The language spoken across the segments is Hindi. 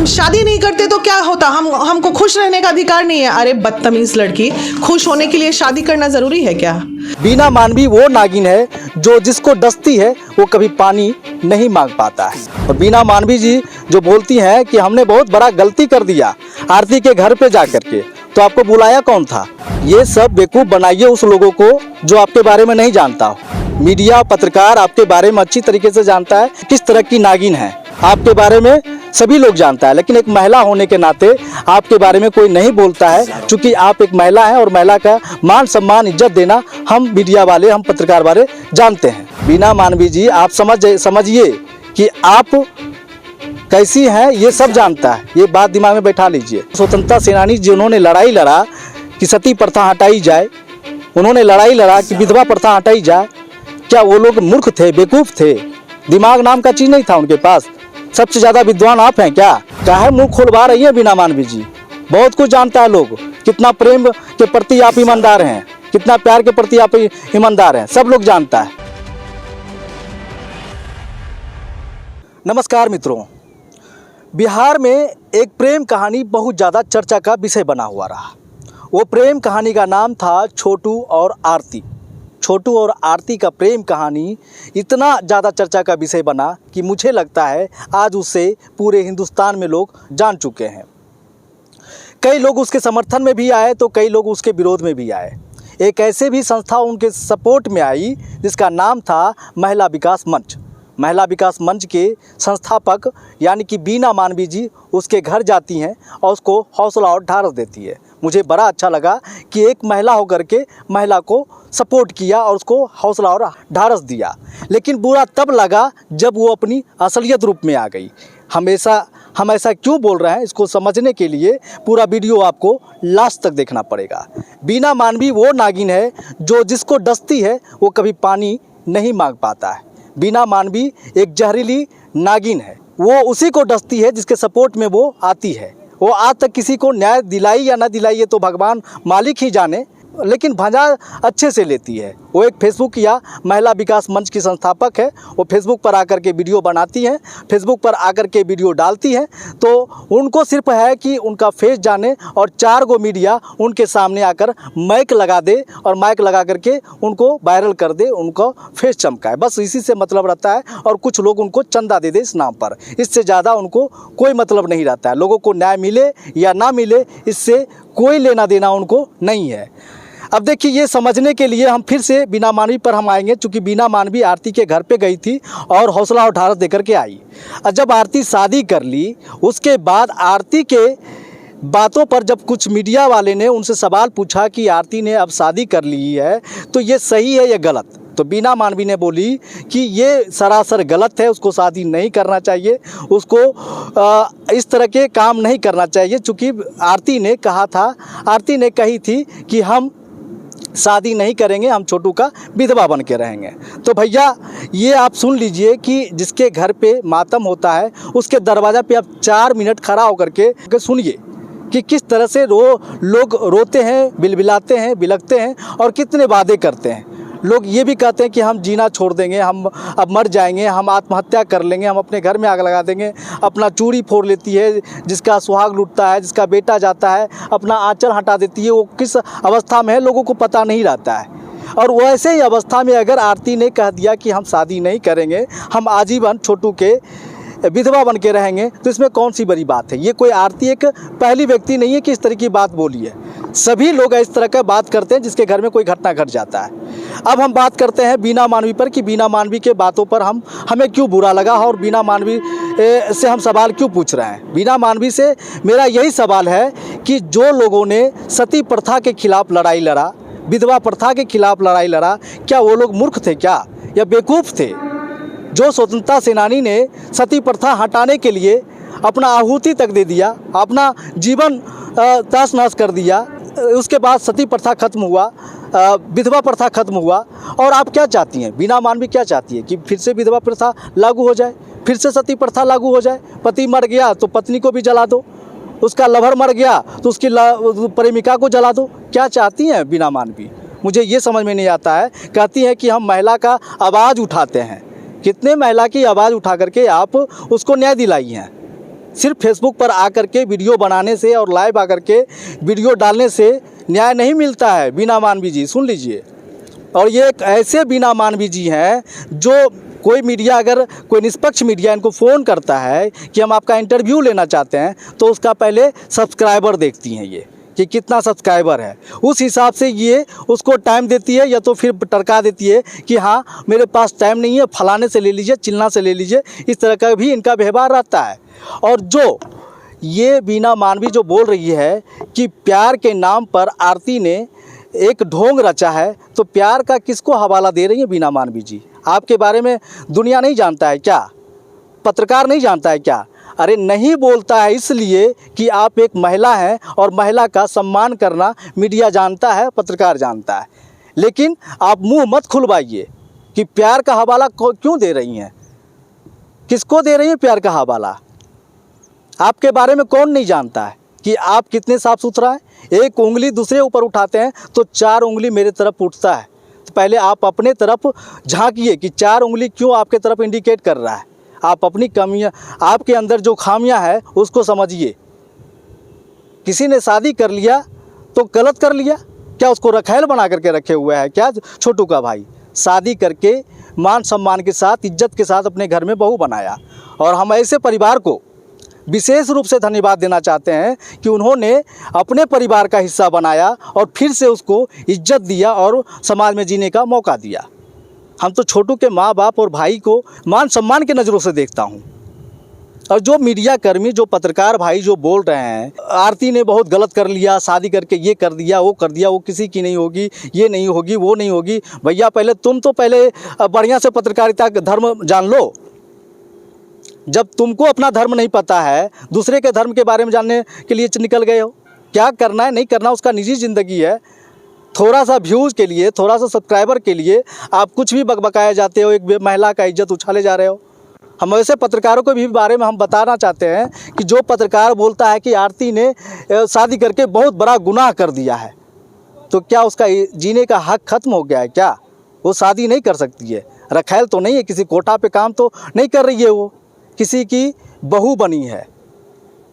शादी नहीं करते तो क्या होता, हमको खुश रहने का अधिकार नहीं है। अरे बदतमीज लड़की, खुश होने के लिए शादी करना जरूरी है क्या? बीना मानवी वो नागिन है जो जिसको डसती है वो कभी पानी नहीं मांग पाता है। और बीना मानवी जी जो बोलती हैं कि हमने बहुत बड़ा गलती कर दिया आरती के घर पे जाकर के, तो आपको बुलाया कौन था? ये सब बेवकूफ़ बनाइए उस लोगों को जो आपके बारे में नहीं जानता हो। मीडिया पत्रकार आपके बारे में अच्छी तरीके से जानता है किस तरह की नागिन है, आपके बारे में सभी लोग जानता है, लेकिन एक महिला होने के नाते आपके बारे में कोई नहीं बोलता है, क्योंकि आप एक महिला हैं और महिला का मान सम्मान इज्जत देना हम मीडिया वाले, हम पत्रकार वाले जानते हैं। बीना मानवी जी आप समझिए कि आप कैसी हैं ये सब जानता है, ये बात दिमाग में बैठा लीजिए। स्वतंत्रता सेनानी जिन्होंने लड़ाई लड़ा कि सती प्रथा हटाई जाए, उन्होंने लड़ाई लड़ा कि विधवा प्रथा हटाई जाए, क्या वो लोग मूर्ख थे, बेवकूफ़ थे? दिमाग नाम का चीज़ नहीं था उनके पास? सबसे ज़्यादा विद्वान आप हैं क्या? काहे मुंह खुलवा रही है बीना मानवी जी? बहुत कुछ जानता है लोग, कितना प्रेम के प्रति आप ईमानदार हैं, कितना प्यार के प्रति आप ईमानदार हैं, सब लोग जानता है। नमस्कार मित्रों, बिहार में एक प्रेम कहानी बहुत ज़्यादा चर्चा का विषय बना हुआ रहा। वो प्रेम कहानी का नाम था छोटू और आरती। छोटू और आरती का प्रेम कहानी इतना ज़्यादा चर्चा का विषय बना कि मुझे लगता है आज उससे पूरे हिंदुस्तान में लोग जान चुके हैं। कई लोग उसके समर्थन में भी आए तो कई लोग उसके विरोध में भी आए। एक ऐसे भी संस्था उनके सपोर्ट में आई जिसका नाम था महिला विकास मंच। महिला विकास मंच के संस्थापक यानी कि बीना मानवी जी उसके घर जाती हैं और उसको हौसला और ढाढ़स देती है। मुझे बड़ा अच्छा लगा कि एक महिला होकर के महिला को सपोर्ट किया और उसको हौसला और ढाढ़स दिया, लेकिन बुरा तब लगा जब वो अपनी असलियत रूप में आ गई। हम ऐसा क्यों बोल रहे हैं, इसको समझने के लिए पूरा वीडियो आपको लास्ट तक देखना पड़ेगा। बीना मानवी वो नागिन है जो जिसको डसती है वो कभी पानी नहीं मांग पाता है। बीना मानवी एक जहरीली नागिन है, वो उसी को डसती है जिसके सपोर्ट में वो आती है। वो आज तक किसी को न्याय दिलाई या ना दिलाई ये तो भगवान मालिक ही जाने, लेकिन भंजा अच्छे से लेती है। वो एक फेसबुक या महिला विकास मंच की संस्थापक है। वो फेसबुक पर आकर के वीडियो बनाती हैं, फेसबुक पर आकर के वीडियो डालती हैं, तो उनको सिर्फ है कि उनका फेस जाने और 4 गो मीडिया उनके सामने आकर माइक लगा दे और माइक लगा करके उनको वायरल कर दे, उनको फेस चमकाए, बस इसी से मतलब रहता है। और कुछ लोग उनको चंदा दे दे इस नाम पर, इससे ज़्यादा उनको कोई मतलब नहीं रहता है। लोगों को न्याय मिले या ना मिले इससे कोई लेना देना उनको नहीं है। अब देखिए, ये समझने के लिए हम फिर से बीना मानवी पर हम आएंगे, चूँकि बीना मानवी आरती के घर पे गई थी और हौसला और ढाढ़स देकर के आई। और जब आरती शादी कर ली उसके बाद आरती के बातों पर जब कुछ मीडिया वाले ने उनसे सवाल पूछा कि आरती ने अब शादी कर ली है तो ये सही है या गलत, तो बीना मानवी ने बोली कि ये सरासर गलत है, उसको शादी नहीं करना चाहिए, उसको इस तरह के काम नहीं करना चाहिए। चूँकि आरती ने कही थी कि हम शादी नहीं करेंगे, हम छोटू का विधवा बन के रहेंगे। तो भैया ये आप सुन लीजिए कि जिसके घर पे मातम होता है उसके दरवाज़ा पे आप 4 मिनट खड़ा होकर के सुनिए कि किस तरह से लोग रोते हैं, बिलबिलाते हैं, बिलखते हैं और कितने वादे करते हैं। लोग ये भी कहते हैं कि हम जीना छोड़ देंगे, हम अब मर जाएंगे, हम आत्महत्या कर लेंगे, हम अपने घर में आग लगा देंगे। अपना चूड़ी फोड़ लेती है जिसका सुहाग लूटता है, जिसका बेटा जाता है, अपना आंचल हटा देती है। वो किस अवस्था में है लोगों को पता नहीं रहता है। और वैसे ही अवस्था में अगर आरती ने कह दिया कि हम शादी नहीं करेंगे, हम आजीवन छोटू के विधवा बन के रहेंगे, तो इसमें कौन सी बड़ी बात है? ये कोई आरती एक पहली व्यक्ति नहीं है कि इस तरह की बात बोली है। सभी लोग इस तरह का बात करते हैं जिसके घर में कोई घटना घट जाता है। अब हम बात करते हैं बीना मानवी पर कि बीना मानवी के बातों पर हमें क्यों बुरा लगा और बीना मानवी से हम सवाल क्यों पूछ रहे हैं। बीना मानवी से मेरा यही सवाल है कि जो लोगों ने सती प्रथा के खिलाफ लड़ाई लड़ा, विधवा प्रथा के खिलाफ लड़ाई लड़ा, क्या वो लोग मूर्ख थे क्या या बेवकूफ़ थे? जो स्वतंत्रता सेनानी ने सती प्रथा हटाने के लिए अपना आहुति तक दे दिया, अपना जीवन तहस नहस कर दिया, उसके बाद सती प्रथा खत्म हुआ, विधवा प्रथा खत्म हुआ। और आप क्या चाहती हैं? बीना मानवी क्या चाहती है कि फिर से विधवा प्रथा लागू हो जाए, फिर से सती प्रथा लागू हो जाए। पति मर गया तो पत्नी को भी जला दो, उसका लवर मर गया तो उसकी प्रेमिका को जला दो। क्या चाहती हैं बीना मानवी? मुझे ये समझ में नहीं आता है। कहती है कि हम महिला का आवाज़ उठाते हैं। कितने महिला की आवाज़ उठा करके आप उसको न्याय दिलाई हैं? सिर्फ फेसबुक पर आकर के वीडियो बनाने से और लाइव आकर के वीडियो डालने से न्याय नहीं मिलता है। बीना मानवी जी सुन लीजिए, और ये एक ऐसे बीना मानवी जी हैं जो कोई मीडिया, अगर कोई निष्पक्ष मीडिया इनको फ़ोन करता है कि हम आपका इंटरव्यू लेना चाहते हैं, तो उसका पहले सब्सक्राइबर देखती हैं ये कि कितना सब्सक्राइबर है, उस हिसाब से ये उसको टाइम देती है, या तो फिर टरका देती है कि हाँ मेरे पास टाइम नहीं है, फलाने से ले लीजिए, चिल्ला से ले लीजिए। इस तरह का भी इनका व्यवहार रहता है। और जो ये बीना मानवी जो बोल रही है कि प्यार के नाम पर आरती ने एक ढोंग रचा है, तो प्यार का किसको हवाला दे रही है बीना मानवी जी? आपके बारे में दुनिया नहीं जानता है क्या? पत्रकार नहीं जानता है क्या? अरे नहीं बोलता है इसलिए कि आप एक महिला हैं, और महिला का सम्मान करना मीडिया जानता है, पत्रकार जानता है। लेकिन आप मुंह मत खुलवाइए कि प्यार का हवाला क्यों दे रही हैं, किसको दे रही हैं प्यार का हवाला? आपके बारे में कौन नहीं जानता है कि आप कितने साफ़ सुथरा हैं? एक उंगली दूसरे ऊपर उठाते हैं तो 4 उंगली मेरे तरफ उठता है। तो पहले आप अपने तरफ झांकिए कि 4 उंगली क्यों आपके तरफ इंडिकेट कर रहा है। आप अपनी कमियां, आपके अंदर जो खामियां है उसको समझिए। किसी ने शादी कर लिया तो गलत कर लिया क्या? उसको रखैल बना करके रखे हुए है क्या छोटू का भाई? शादी करके मान सम्मान के साथ, इज्जत के साथ अपने घर में बहू बनाया। और हम ऐसे परिवार को विशेष रूप से धन्यवाद देना चाहते हैं कि उन्होंने अपने परिवार का हिस्सा बनाया और फिर से उसको इज्जत दिया और समाज में जीने का मौका दिया। हम तो छोटू के माँ बाप और भाई को मान सम्मान के नज़रों से देखता हूँ। और जो मीडिया कर्मी, जो पत्रकार भाई जो बोल रहे हैं आरती ने बहुत गलत कर लिया, शादी करके ये कर दिया, वो कर दिया, वो किसी की नहीं होगी, ये नहीं होगी, वो नहीं होगी। भैया पहले तुम तो पहले बढ़िया से पत्रकारिता का धर्म जान लो। जब तुमको अपना धर्म नहीं पता है, दूसरे के धर्म के बारे में जानने के लिए निकल गए हो। क्या करना है नहीं करना उसका निजी ज़िंदगी है। थोड़ा सा व्यूज़ के लिए, थोड़ा सा सब्सक्राइबर के लिए आप कुछ भी बकबकाए जाते हो, एक महिला का इज्जत उछाले जा रहे हो। हम ऐसे पत्रकारों को भी बारे में हम बताना चाहते हैं कि जो पत्रकार बोलता है कि आरती ने शादी करके बहुत बड़ा गुनाह कर दिया है, तो क्या उसका जीने का हक ख़त्म हो गया है क्या? वो शादी नहीं कर सकती है, रखैल तो नहीं है, किसी कोटा पे काम तो नहीं कर रही है, वो किसी की बहू बनी है,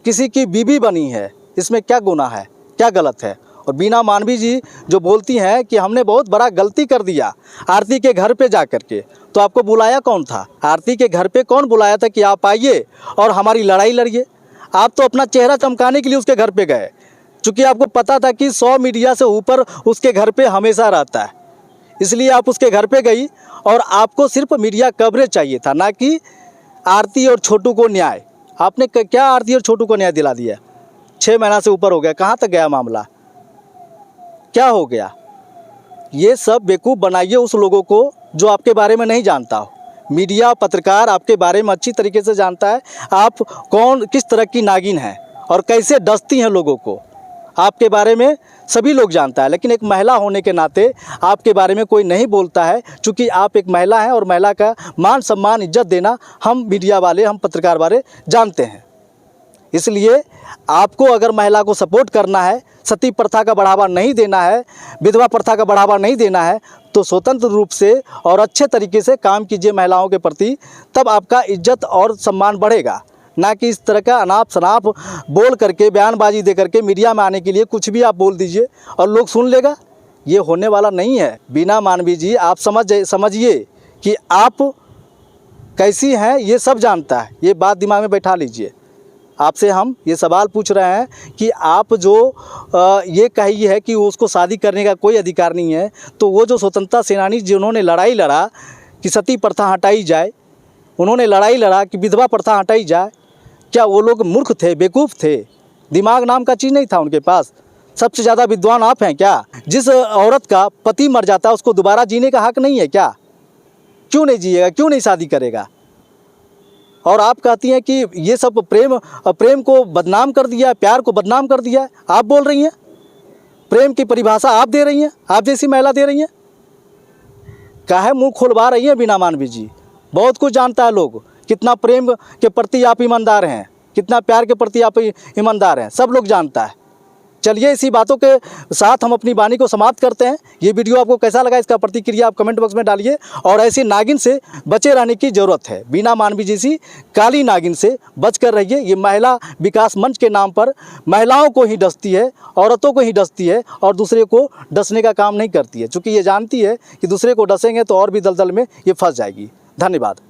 किसी की बीबी बनी है। इसमें क्या गुनाह है, क्या गलत है? और बीना मानवी जी जो बोलती हैं कि हमने बहुत बड़ा गलती कर दिया आरती के घर पे जा कर के, तो आपको बुलाया कौन था? आरती के घर पे कौन बुलाया था कि आप आइए और हमारी लड़ाई लड़िए? आप तो अपना चेहरा चमकाने के लिए उसके घर पे गए, क्योंकि आपको पता था कि 100 मीडिया से ऊपर उसके घर पे हमेशा रहता है, इसलिए आप उसके घर पे गई। और आपको सिर्फ मीडिया कवरेज चाहिए था, ना कि आरती और छोटू को न्याय। आपने क्या आरती और छोटू को न्याय दिला दिया? 6 महीना से ऊपर हो गया, कहाँ तक गया मामला, क्या हो गया? ये सब बेवकूफ़ बनाइए उस लोगों को जो आपके बारे में नहीं जानता हो। मीडिया, पत्रकार आपके बारे में अच्छी तरीके से जानता है, आप कौन, किस तरह की नागिन हैं और कैसे डसती हैं लोगों को, आपके बारे में सभी लोग जानता है। लेकिन एक महिला होने के नाते आपके बारे में कोई नहीं बोलता है, क्योंकि आप एक महिला हैं और महिला का मान सम्मान, इज्जत देना हम मीडिया वाले, हम पत्रकार वाले जानते हैं। इसलिए आपको अगर महिला को सपोर्ट करना है, सती प्रथा का बढ़ावा नहीं देना है, विधवा प्रथा का बढ़ावा नहीं देना है, तो स्वतंत्र रूप से और अच्छे तरीके से काम कीजिए महिलाओं के प्रति, तब आपका इज्जत और सम्मान बढ़ेगा। ना कि इस तरह का अनाप शनाप बोल करके, बयानबाजी दे करके मीडिया में आने के लिए कुछ भी आप बोल दीजिए और लोग सुन लेगा। ये होने वाला नहीं है। बीना मानवी जी आप समझिए कि आप कैसी हैं, ये सब जानता है, ये बात दिमाग में बैठा लीजिए। आपसे हम ये सवाल पूछ रहे हैं कि आप जो ये कही है कि उसको शादी करने का कोई अधिकार नहीं है, तो वो जो स्वतंत्रता सेनानी जिन्होंने लड़ाई लड़ा कि सती प्रथा हटाई जाए, उन्होंने लड़ाई लड़ा कि विधवा प्रथा हटाई जाए, क्या वो लोग मूर्ख थे, बेवकूफ़ थे? दिमाग नाम का चीज़ नहीं था उनके पास? सबसे ज़्यादा विद्वान आप हैं क्या? जिस औरत का पति मर जाता है उसको दोबारा जीने का हक नहीं है क्या? क्यों नहीं जिएगा, क्यों नहीं शादी करेगा? और आप कहती हैं कि ये सब प्रेम को बदनाम कर दिया, प्यार को बदनाम कर दिया। आप बोल रही हैं, प्रेम की परिभाषा आप दे रही हैं, आप जैसी महिला दे रही हैं। काहे मुंह खुलवा रही हैं बीना मानवी जी? बहुत कुछ जानता है लोग, कितना प्रेम के प्रति आप ईमानदार हैं, कितना प्यार के प्रति आप ईमानदार हैं, सब लोग जानता है। चलिए इसी बातों के साथ हम अपनी वाणी को समाप्त करते हैं। ये वीडियो आपको कैसा लगा, इसका प्रतिक्रिया आप कमेंट बॉक्स में डालिए। और ऐसी नागिन से बचे रहने की ज़रूरत है। बीना मानवी जैसी काली नागिन से बच कर रहिए। ये महिला विकास मंच के नाम पर महिलाओं को ही डसती है, औरतों को ही डसती है और दूसरे को डसने का काम नहीं करती है, चूँकि ये जानती है कि दूसरे को डसेंगे तो और भी दलदल में ये फंस जाएगी। धन्यवाद।